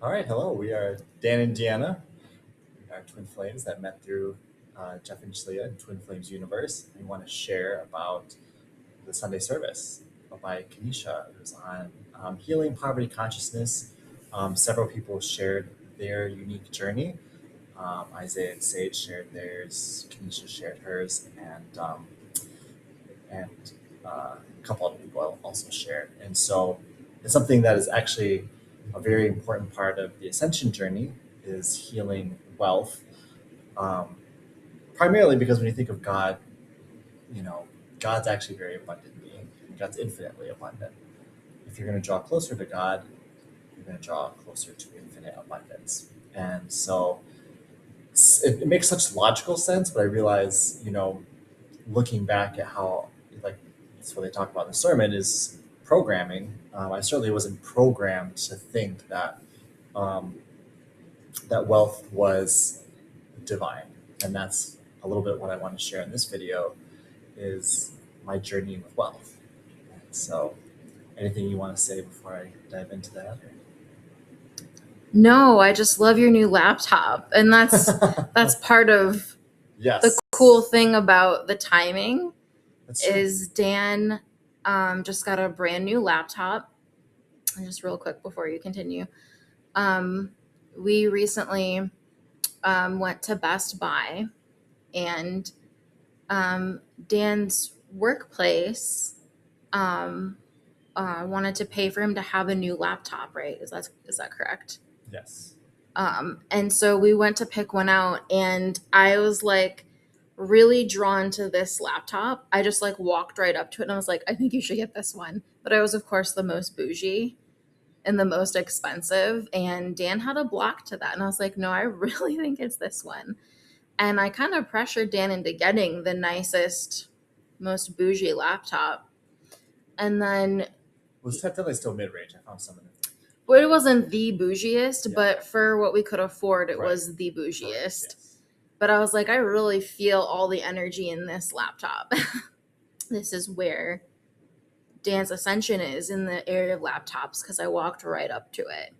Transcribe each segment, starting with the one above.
All right, hello. We are Dan and Deanna. We are twin flames that met through Jeff and Shalia in Twin Flames Universe. We want to share about the Sunday service by Kanisha. It was on healing poverty consciousness. Several people shared their unique journey. Isaiah and Sage shared theirs. Kanisha shared hers, and a couple other people also shared. And so it's something that is actually a very important part of the ascension journey is healing wealth. Um, Primarily because when you think of God, you know, God's actually very abundant being. God's infinitely abundant. If you're going to draw closer to God, you're going to draw closer to infinite abundance. And so it makes such logical sense, but I realize, looking back at how, like, that's what they talk about in the sermon is programming. I certainly wasn't programmed to think um, that wealth was divine, and that's a little bit what I want to share in this video is my journey with wealth. So, anything you want to say before I dive into that? No, I just love your new laptop, and that's part of Yes. the cool thing about the timing. That's true. Is Dan just got a brand new laptop. And just real quick before you continue, we recently went to Best Buy, and Dan's workplace wanted to pay for him to have a new laptop, right? Is that correct? Yes. And so we went to pick one out, and I was like really drawn to this laptop. I just like walked right up to it and I was like, I think you should get this one. But I was, of course, the most bougie and the most expensive. And Dan had a block to that. And I was like, no, I really think it's this one. And I kind of pressured Dan into getting the nicest, most bougie laptop. And then was technically still mid-range. I found some of them. Well, it wasn't the bougiest, Yeah. But for what we could afford, it Right. was the bougiest. Right. Yes. But I was like, I really feel all the energy in this laptop. This is where Dan's ascension is, in the area of laptops, because I walked right up to it.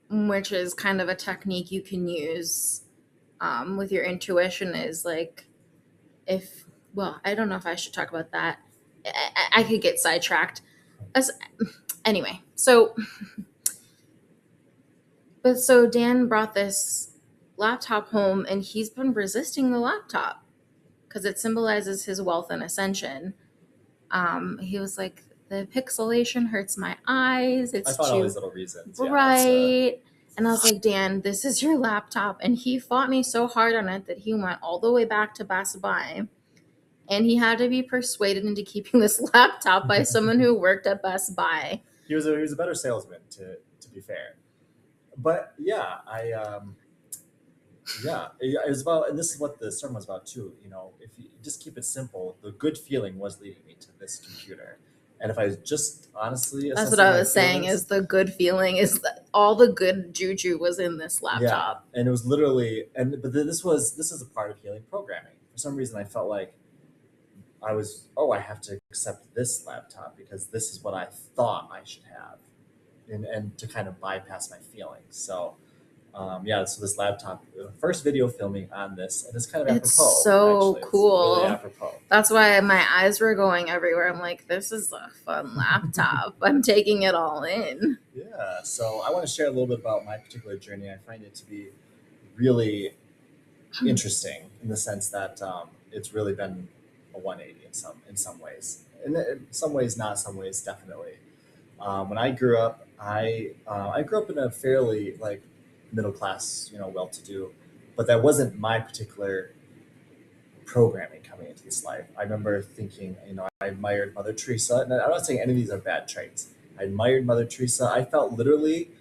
Which is kind of a technique you can use with your intuition, is like, I don't know if I should talk about that. I could get sidetracked. Anyway, so Dan brought this laptop home, and he's been resisting the laptop because it symbolizes his wealth and ascension. He was like, the pixelation hurts my eyes. I found all these little reasons. Right. And I was like, Dan, this is your laptop. And he fought me so hard on it that he went all the way back to Best Buy. And he had to be persuaded into keeping this laptop by someone who worked at Best Buy. He was a better salesman, to be fair. But yeah, it was about, and this is what the sermon was about too. If you just keep it simple, the good feeling was leading me to this computer. And if I just honestly, that's what I was saying, is the good feeling is that all the good juju was in this laptop. Yeah, and it was literally, but this is a part of healing programming. For some reason, I felt like I have to accept this laptop because this is what I thought I should have, and to kind of bypass my feelings. So, so this laptop, first video filming on this, and it's kind of apropos. It's so actually. cool. It's really apropos. That's why my eyes were going everywhere. I'm like, this is a fun laptop. I'm taking it all in. Yeah, so I want to share a little bit about my particular journey. I find it to be really interesting in the sense that it's really been a 180 in some ways. In some ways not, some ways definitely. When I grew up, I grew up in a fairly middle class, well-to-do, but that wasn't my particular programming coming into this life. I remember thinking, I admired Mother Teresa, and I'm not saying any of these are bad traits. I admired Mother Teresa. I felt literally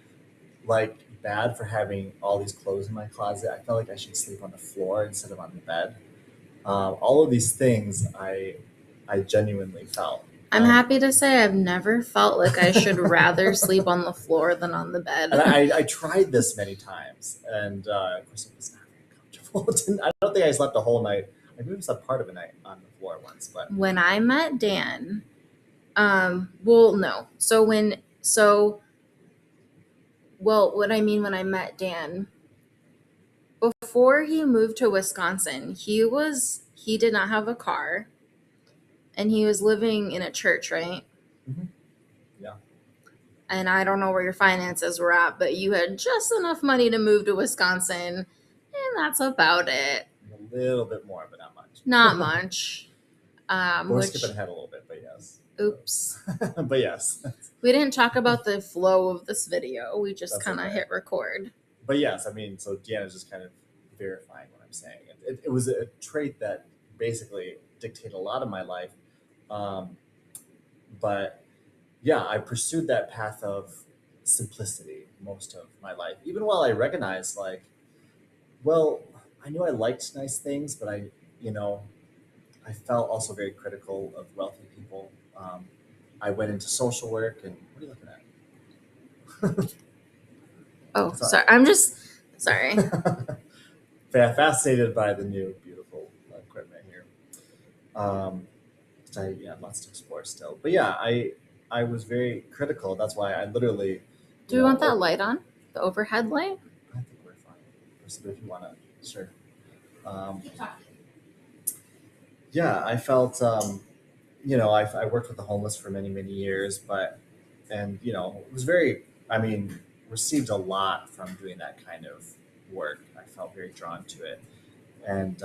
bad for having all these clothes in my closet. I felt like I should sleep on the floor instead of on the bed. All of these things I genuinely felt. I'm happy to say I've never felt like I should rather sleep on the floor than on the bed. And I tried this many times, and of course it was not very comfortable. I don't think I slept a whole night. I maybe slept part of a night on the floor once. But when I met Dan, no. So when So, well, what I mean when I met Dan, before he moved to Wisconsin, he did not have a car and he was living in a church, right? Mhm. Yeah. And I don't know where your finances were at, but you had just enough money to move to Wisconsin, and that's about it. A little bit more, but not much. Not much. We're Which, skipping ahead a little bit, but yes. oops. But yes. We didn't talk about the flow of this video. We just That's kind of okay. hit record. But yes, I mean, so Deanna's just kind of verifying what I'm saying. It was a trait that basically dictated a lot of my life. Um, but yeah, I pursued that path of simplicity most of my life, even while I recognized, like, well, I knew I liked nice things, but you know, I felt also very critical of wealthy people. I went into social work, and what are you looking at? Oh, Sorry. sorry. I'm just sorry. Fascinated by the new beautiful equipment here. Yeah, lots to explore still. But yeah, I was very critical. That's why I literally, Do we want that light on? The overhead light? I think we're fine. But if you want to, sure. Um, yeah, I felt, I worked with the homeless for many, many years, and it was very, I mean, received a lot from doing that kind of work. I felt very drawn to it. And,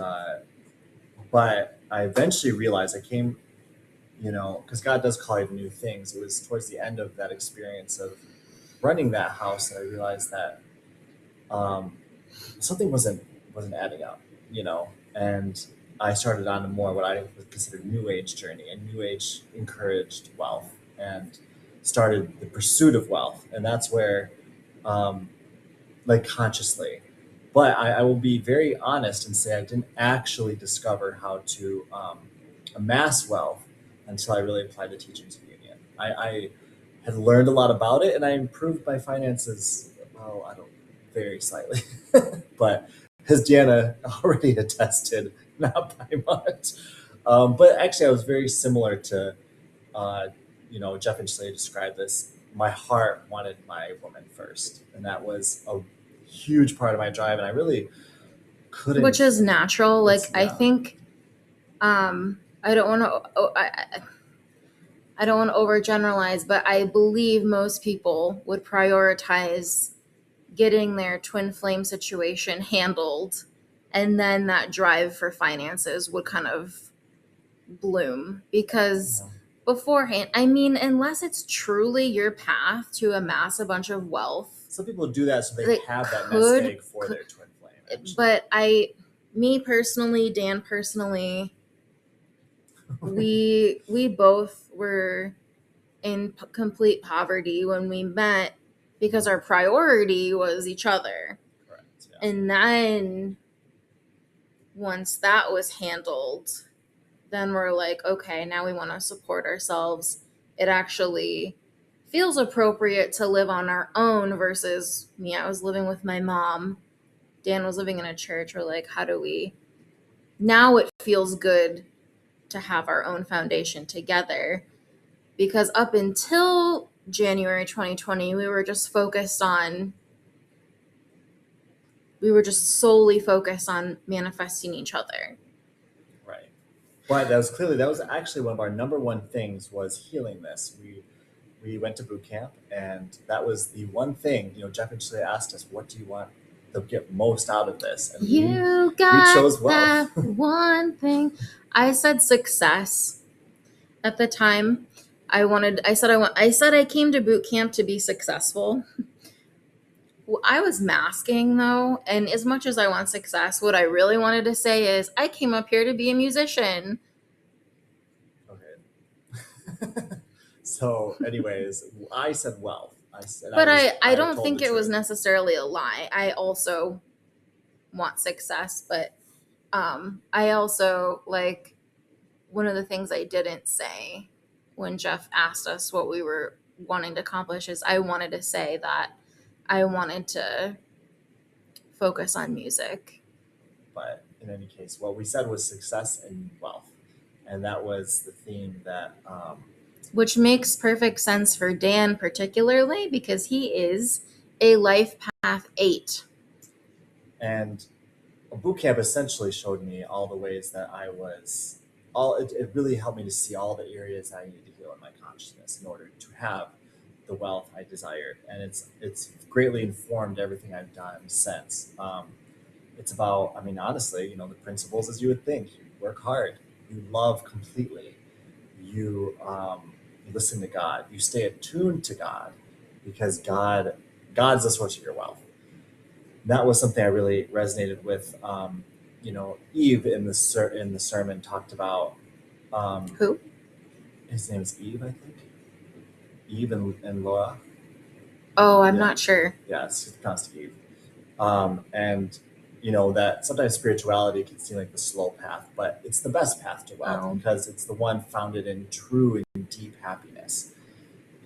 but I eventually realized I came, because God does call you to new things. It was towards the end of that experience of running that house that I realized that um, something wasn't adding up, and I started on a more what I would consider new age journey, and new age encouraged wealth and started the pursuit of wealth, and that's where, um, like consciously, but I will be very honest and say I didn't actually discover how to amass wealth until I really applied the teachings of union. I had learned a lot about it, and I improved my finances. Well, I don't very slightly, but as Deanna already attested, not by much. But actually, I was very similar to, Jeff and Slade described this. My heart wanted my woman first, and that was a huge part of my drive. And I really couldn't. Which is natural. Like, Yeah. I think, I don't want to, I don't want to overgeneralize, but I believe most people would prioritize getting their twin flame situation handled, and then that drive for finances would kind of bloom. Because beforehand, I mean, unless it's truly your path to amass a bunch of wealth, Some people do that so they They have that could- nest egg for their twin flame. Actually. but me personally, Dan personally, we both were in complete poverty when we met because our priority was each other. Correct. Yeah. And then once that was handled, then we're like, okay, now we want to support ourselves. It actually feels appropriate to live on our own versus me. I was living with my mom. Dan was living in a church. We're like, how do we? Now it feels good to have our own foundation together, because up until January 2020, we were just solely focused on manifesting each other. Right. But that was actually one of our number one things was healing this. We went to boot camp, and that was the one thing, Jeff actually asked us, what do you want to get most out of this? And You we got chose wealth. that one thing. I said success at the time. I said I came to boot camp to be successful. Well, I was masking though, and as much as I want success, what I really wanted to say is I came up here to be a musician. Okay. So, anyways, I said wealth. But I don't told think the it was truth. necessarily a lie. I also want success, but I also, like, one of the things I didn't say when Jeff asked us what we were wanting to accomplish is I wanted to say that I wanted to focus on music. But in any case, what we said was success and wealth, and that was the theme that which makes perfect sense for Dan particularly because he is a life path 8. And a boot camp essentially showed me all the ways that I was it really helped me to see all the areas I needed to heal in my consciousness in order to have the wealth I desired. And it's greatly informed everything I've done since. It's about, I mean, honestly, the principles as you would think. You work hard, you love completely, you listen to God, you stay attuned to God, because God's the source of your wealth. That was something I really resonated with. Eve in the sermon talked about. Who? His name is Eve, I think. Eve and Laura. Oh, I'm Yeah. not sure. Yeah, it's pronounced Eve. And that sometimes spirituality can seem like the slow path, but it's the best path to wealth because it's the one founded in true and deep happiness.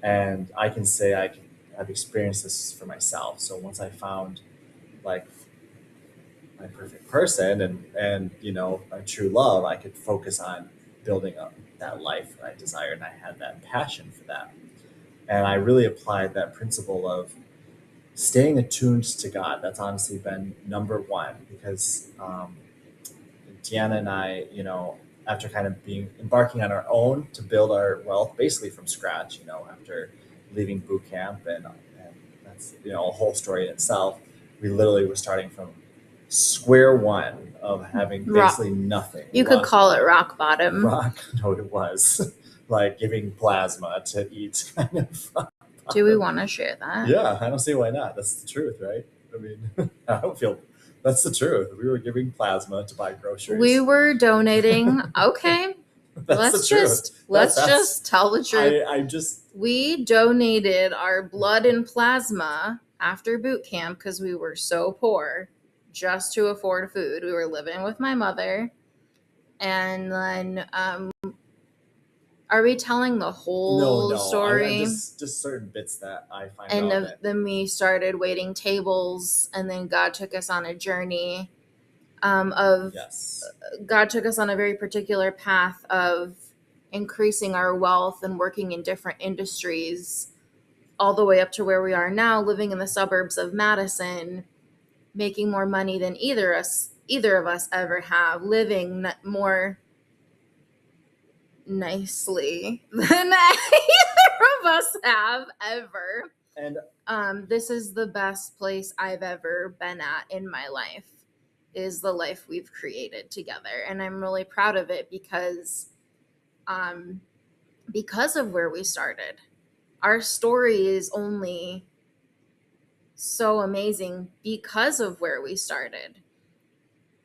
And I can say I've experienced this for myself. So once I found like my perfect person and my true love, I could focus on building up that life that I desired, and I had that passion for that. And I really applied that principle of staying attuned to God. That's honestly been number one, because Deanna and I, after kind of embarking on our own to build our wealth basically from scratch, after leaving boot camp, and that's a whole story in itself. We literally were starting from square one of having basically nothing. You could call it rock bottom. No, it was like giving plasma to eat kind of. Do we want to share that? Yeah, I don't see why not. That's the truth, right? I mean, I don't feel that's the truth. We were giving plasma to buy groceries. We were donating. Okay. Let's just tell the truth. We donated our blood and plasma after boot camp because we were so poor just to afford food. We were living with my mother. And then are we telling the whole story? Just certain bits that I find and relevant. Then we started waiting tables, and then God took us on a journey God took us on a very particular path of increasing our wealth and working in different industries, all the way up to where we are now, living in the suburbs of Madison, making more money than either of us ever have, living more nicely than either of us have ever. And this is the best place I've ever been at in my life, is the life we've created together. And I'm really proud of it because of where we started. Our story is only so amazing because of where we started.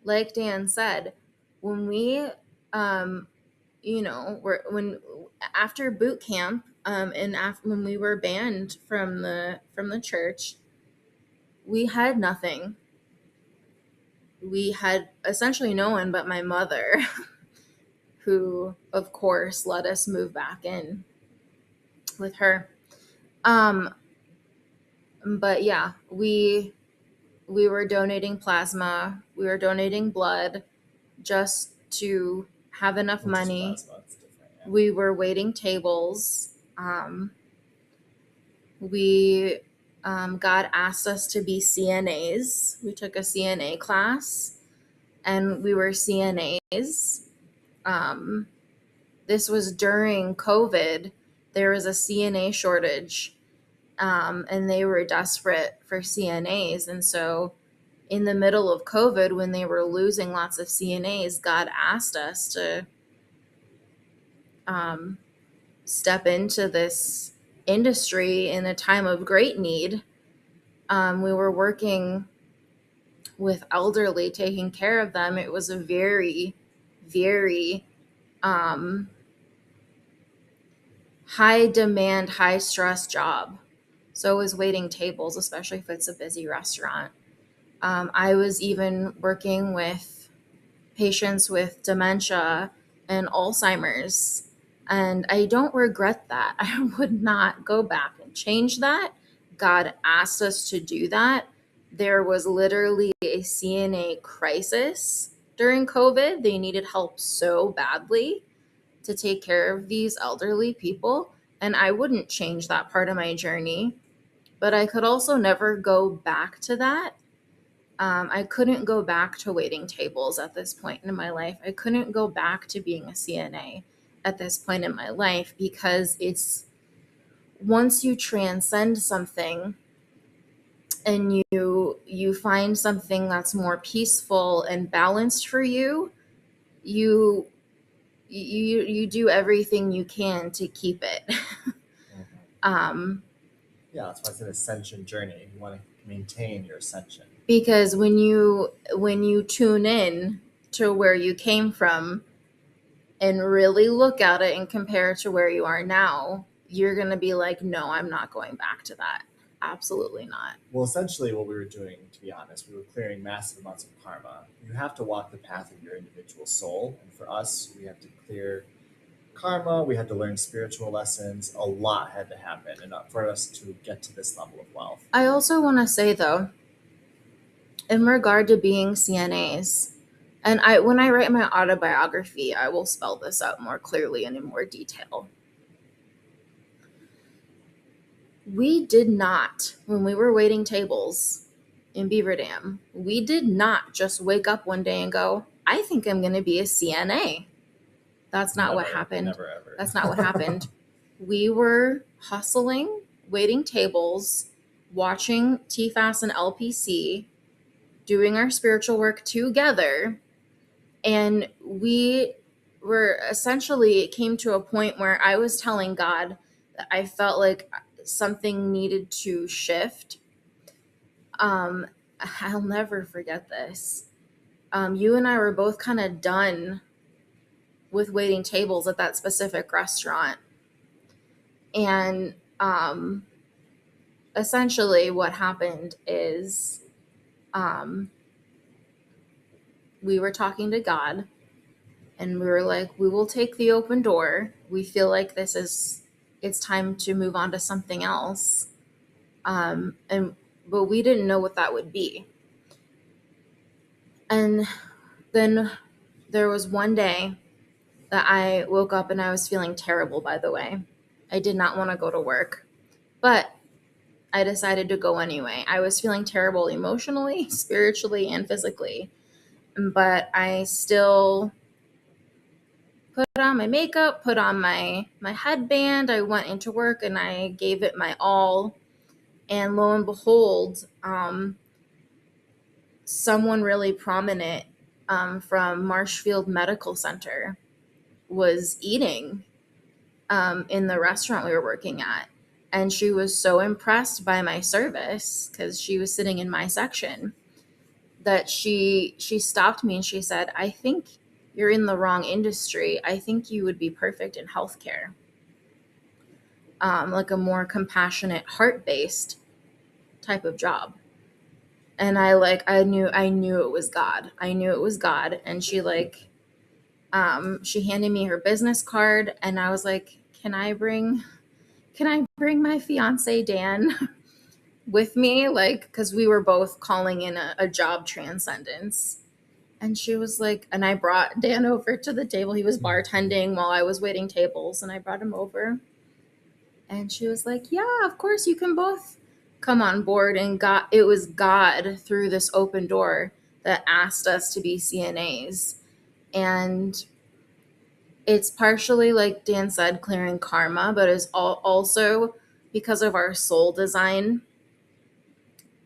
Like Dan said, when we after boot camp, when we were banned from the church, we had nothing. We had essentially no one but my mother, who of course let us move back in with her. But yeah, we were donating plasma, we were donating blood just to have enough money. We were waiting tables. God asked us to be CNAs. We took a CNA class, and we were CNAs. This was during COVID. There was a CNA shortage, and they were desperate for CNAs. And so in the middle of COVID, when they were losing lots of CNAs, God asked us to step into this industry in a time of great need. We were working with elderly, taking care of them. It was a very, very high demand, high stress job. So it was waiting tables, especially if it's a busy restaurant. I was even working with patients with dementia and Alzheimer's, and I don't regret that. I would not go back and change that. God asked us to do that. There was literally a CNA crisis during COVID. They needed help so badly. to take care of these elderly people, and I wouldn't change that part of my journey. But I could also never go back to that. I couldn't go back to waiting tables at this point in my life. I couldn't go back to being a CNA at this point in my life, because it's once you transcend something and you find something that's more peaceful and balanced for you, you you do everything you can to keep it. um Yeah, that's why it's an ascension journey. You want to maintain your ascension. because when you tune in to where you came from and really look at it and compare it to where you are now, you're going to be like, no, I'm not going back to that. Absolutely not. Well, essentially, what we were doing, to be honest, we were clearing massive amounts of karma. You have to walk the path of your individual soul. And for us, we have to clear karma. We had to learn spiritual lessons. A lot had to happen and for us to get to this level of wealth. I also want to say, though, in regard to being CNAs, and when I write my autobiography, I will spell this out more clearly and in more detail. We did not, when we were waiting tables in Beaver Dam, we did not just wake up one day and go, I think I'm going to be a CNA. That's not what happened. Never ever. That's not what happened. We were hustling, waiting tables, watching TFAS and LPC, doing our spiritual work together. And we were essentially, it came to a point where I was telling God that I felt like something needed to shift. I'll never forget this. You and I were both kind of done with waiting tables at that specific restaurant. And essentially what happened is we were talking to God, and we were like, we will take the open door. We feel like it's time to move on to something else. But we didn't know what that would be. And then there was one day that I woke up and I was feeling terrible, by the way. I did not want to go to work, but I decided to go anyway. I was feeling terrible emotionally, spiritually, and physically, but I still put on my makeup, put on my headband. I went into work and I gave it my all. And lo and behold, someone really prominent from Marshfield Medical Center was eating in the restaurant we were working at. And she was so impressed by my service, because she was sitting in my section, that she stopped me and she said, I think you're in the wrong industry. I think you would be perfect in healthcare. Like a more compassionate, heart-based type of job. And I knew it was God. I knew it was God. And she handed me her business card, and I was like, can I bring my fiance Dan with me? Like, cause we were both calling in a job transcendence. And she was like, and I brought Dan over to the table. He was bartending while I was waiting tables, and I brought him over. And she was like, yeah, of course you can both come on board. And it was God through this open door that asked us to be CNAs. And it's partially, like Dan said, clearing karma, but it's also because of our soul design.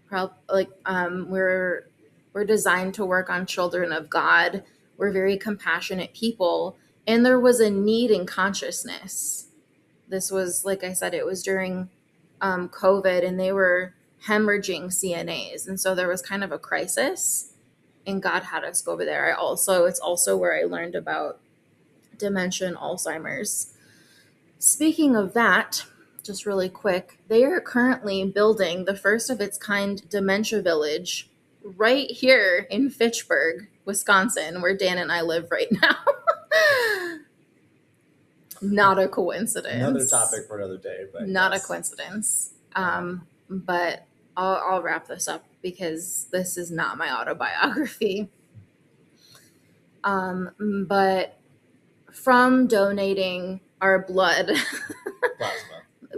We're designed to work on children of God. We're very compassionate people. And there was a need in consciousness. This was, like I said, it was during COVID, and they were hemorrhaging CNAs. And so there was kind of a crisis, and God had us go over there. It's also where I learned about dementia and Alzheimer's. Speaking of that, just really quick, they are currently building the first of its kind dementia village right here in Fitchburg, Wisconsin, where Dan and I live right now. Not a coincidence. Another topic for another day, but not yes. a coincidence. But I'll wrap this up because this is not my autobiography. But from donating our blood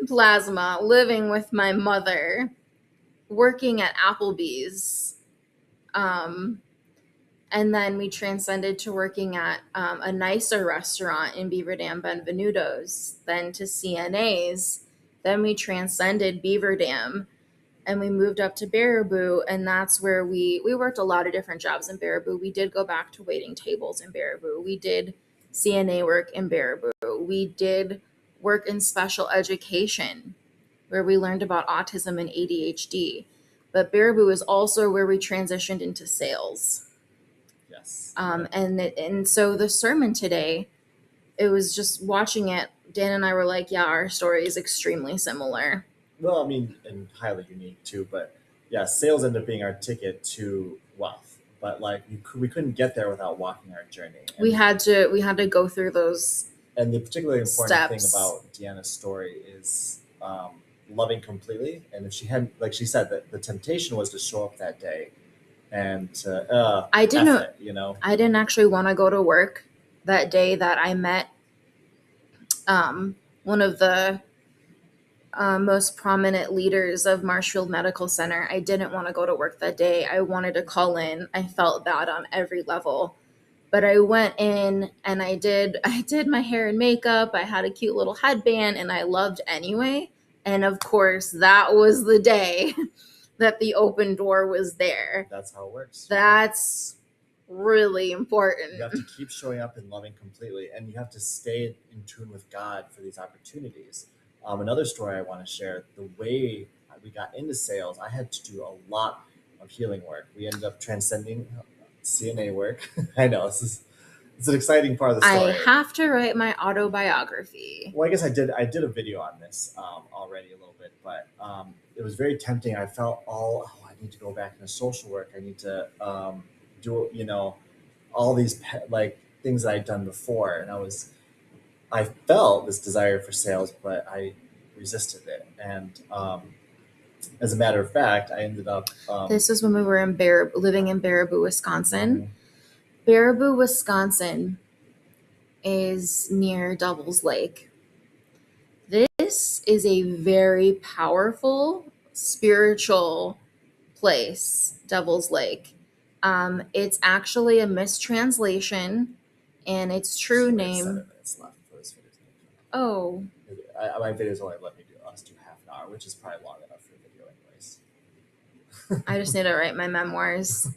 plasma, living with my mother, working at Applebee's, and then we transcended to working at a nicer restaurant in Beaver Dam, Benvenuto's, then to CNA's. Then we transcended Beaver Dam and we moved up to Baraboo, and that's where we worked a lot of different jobs in Baraboo. We did go back to waiting tables in Baraboo. We did CNA work in Baraboo. We did work in special education where we learned about autism and ADHD. But Baraboo is also where we transitioned into sales. Yes. And so the sermon today, it was just watching it. Dan and I were like, yeah, our story is extremely similar. Well, I mean, and highly unique too. But yeah, sales ended up being our ticket to wealth. But like we couldn't get there without walking our journey. And We had to go through those. And the particularly important thing steps. about Deanna's story is loving completely. And if she hadn't, like she said, that the temptation was to show up that day and I didn't F it, you know. I didn't actually want to go to work that day that I met one of the most prominent leaders of Marshfield Medical Center. I didn't want to go to work that day. I wanted to call in. I felt bad on every level. But I went in and I did my hair and makeup. I had a cute little headband and I loved anyway. And of course, that was the day that the open door was there. That's how it works. That's really important. You have to keep showing up and loving completely, and you have to stay in tune with God for these opportunities. Another story I want to share, the way we got into sales, I had to do a lot of healing work. We ended up transcending CNA work. I know it's an exciting part of the story. I have to write my autobiography. Well, I guess I did a video on this already a little bit, but it was very tempting. I felt I need to go back into social work. I need to do, all these things that I'd done before. And I felt this desire for sales, but I resisted it. And as a matter of fact, I ended up. This is when we were living in Baraboo, Wisconsin. Mhm. Baraboo, Wisconsin is near Devil's Lake. This is a very powerful spiritual place, Devil's Lake. It's actually a mistranslation, and its true name. 7 minutes left for this video. Oh, My videos only let me do half an hour, which is probably long enough for a video, anyways. I just need to write my memoirs.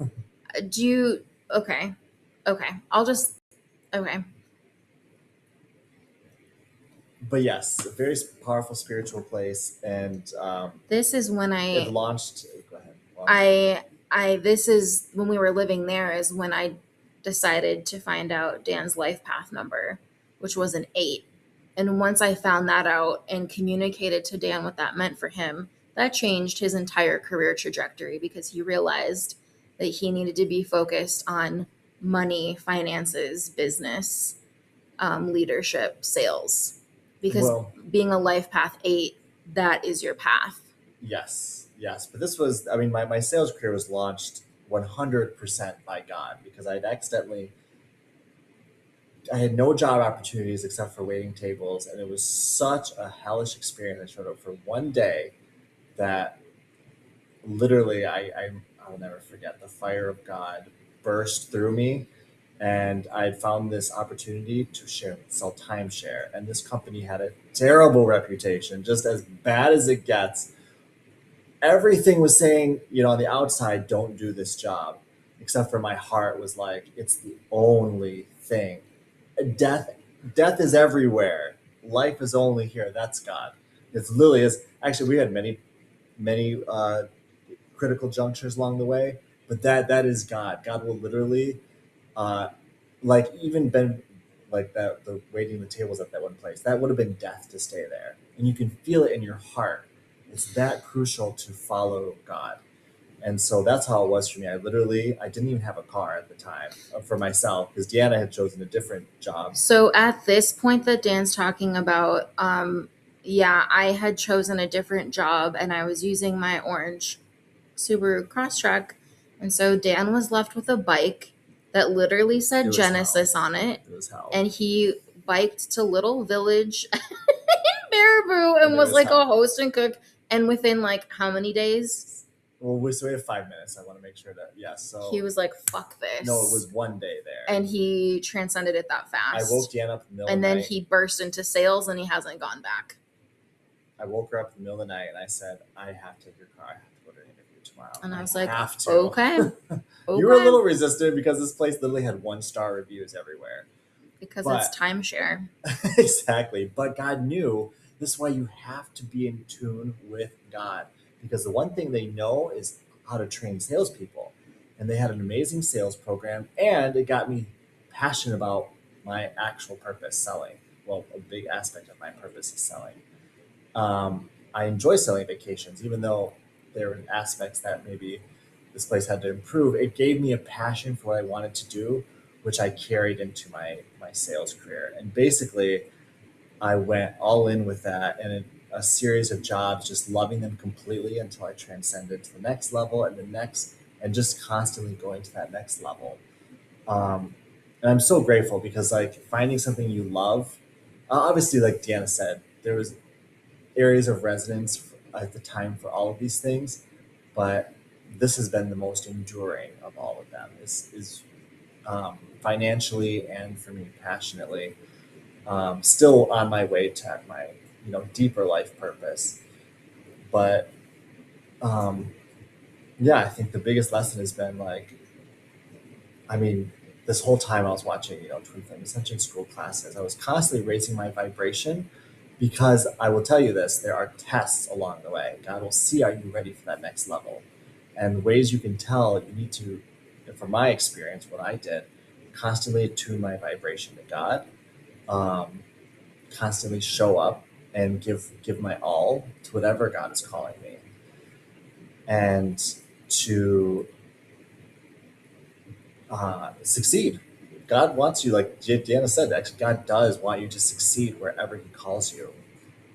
Okay. Okay. But yes, a very powerful spiritual place, and This is when it launched. Go ahead. This is when we were living there, is when I decided to find out Dan's life path number, which was an 8. And once I found that out and communicated to Dan what that meant for him, that changed his entire career trajectory, because he realized that he needed to be focused on money, finances, business, leadership, sales. Because being a life path 8, that is your path. Yes. But this was, my sales career was launched 100% by God, because I had no job opportunities except for waiting tables. And it was such a hellish experience. I showed up for one day that literally I'll never forget. The fire of God burst through me. And I had found this opportunity to sell timeshare. And this company had a terrible reputation, just as bad as it gets. Everything was saying, on the outside, don't do this job, except for my heart was like, it's the only thing. Death is everywhere. Life is only here. That's God. It literally is. Actually, we had many critical junctures along the way, but that is God. God will literally, even been like that, the waiting the tables at that one place, that would have been death to stay there. And you can feel it in your heart. It's that crucial to follow God. And so that's how it was for me. I didn't even have a car at the time for myself, because Deanna had chosen a different job. So at this point that Dan's talking about, I had chosen a different job and I was using my orange Subaru Crosstrek. And so Dan was left with a bike that literally said Genesis on it. It was hell. And he biked to Little Village in Baraboo and There was was like how- a host and cook. And within like how many days? Well, we have 5 minutes. I want to make sure that So He was like, fuck this. no, it was one day there. And he transcended it that I fast. woke Deanna up in the middle And of the then night. he burst into sales and he hasn't gone back. I woke her up in the middle of the night and I said, I have to take your car. I have to go to an interview tomorrow. And I was like, have to. okay. You were a little resistant because this place literally had 1-star reviews everywhere. Because But- it's timeshare. Exactly. But God knew this is why you have to be in tune with God. Because the one thing they know is how to train salespeople. And they had an amazing sales program. And it got me passionate about my actual purpose, selling. Well, a big aspect of my purpose is selling. I enjoy selling vacations, even though there were aspects that maybe this place had to improve. It gave me a passion for what I wanted to do, which I carried into my sales career. And basically, I went all in with that and a series of jobs, just loving them completely until I transcended to the next level and the next, and just constantly going to that next level. And I'm so grateful because like finding something you love, obviously, like Deanna said, there was areas of resonance at the time for all of these things, but this has been the most enduring of all of them. Is financially and for me passionately, still on my way to my deeper life purpose. But yeah, I think the biggest lesson has been like, I mean, this whole time I was watching Twin Flame Ascension School classes, I was constantly raising my vibration. Because I will tell you this, there are tests along the way. God will see, are you ready for that next level? And ways you can tell, you need to, from my experience, what I did, constantly attune my vibration to God, constantly show up and give my all to whatever God is calling me. And to succeed. God wants you, like Deanna said, actually God does want you to succeed wherever he calls you.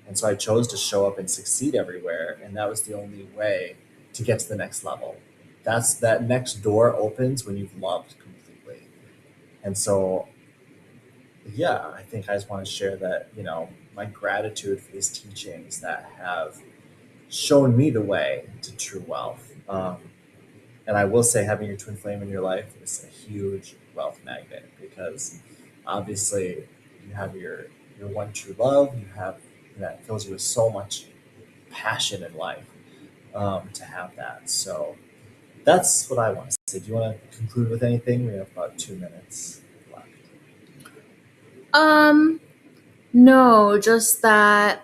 And so I chose to show up and succeed everywhere. And that was the only way to get to the next level. That next door opens when you've loved completely. And so, yeah, I think I just want to share that, my gratitude for these teachings that have shown me the way to true wealth. And I will say having your twin flame in your life is a huge wealth magnet because obviously you have your one true love, you have that fills you with so much passion in life, to have that. So that's what I want to say. Do you want to conclude with anything? We have about 2 minutes left. No, just that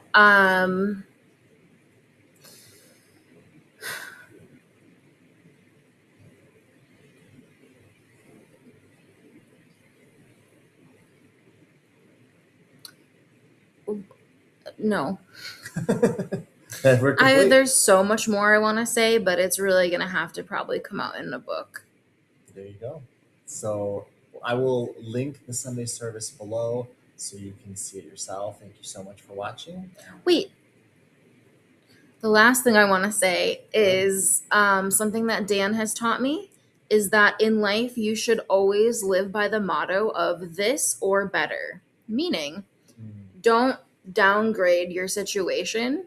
no. And we're complete. There's so much more I want to say, but it's really going to have to probably come out in a book. There you go. So I will link the Sunday service below so you can see it yourself. Thank you so much for watching. Wait. The last thing I want to say is something that Dan has taught me is that in life you should always live by the motto of this or better. Meaning, don't downgrade your situation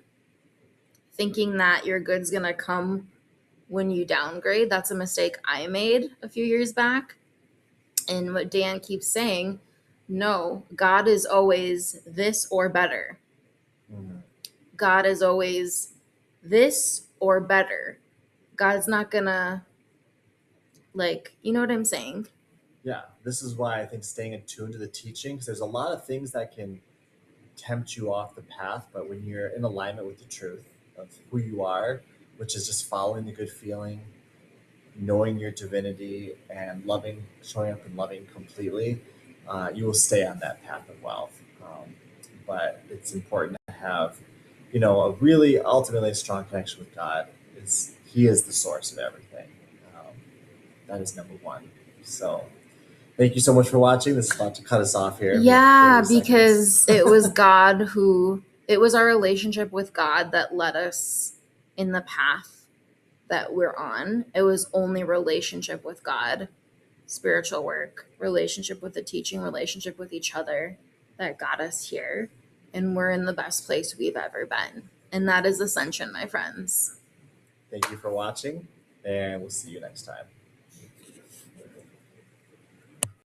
thinking that your good's going to come when you downgrade. That's a mistake I made a few years back. And what Dan keeps saying, no, God is always this or better. God is always this or better. God's not gonna, like, you know what I'm saying? Yeah, this is why I think staying attuned to the teaching, because there's a lot of things that can tempt you off the path, but when you're in alignment with the truth of who you are, which is just following the good feeling, knowing your divinity, and loving, showing up and loving completely, you will stay on that path of wealth. But it's important to have, a really ultimately strong connection with God. He is the source of everything. That is number one. So thank you so much for watching. This is about to cut us off here. Yeah, because it was it was our relationship with God that led us in the path that we're on. It was only relationship with God, spiritual work, relationship with the teaching, relationship with each other. that got us here. And we're in the best place we've ever been. And that is ascension, my friends. Thank you for watching, and we'll see you next time.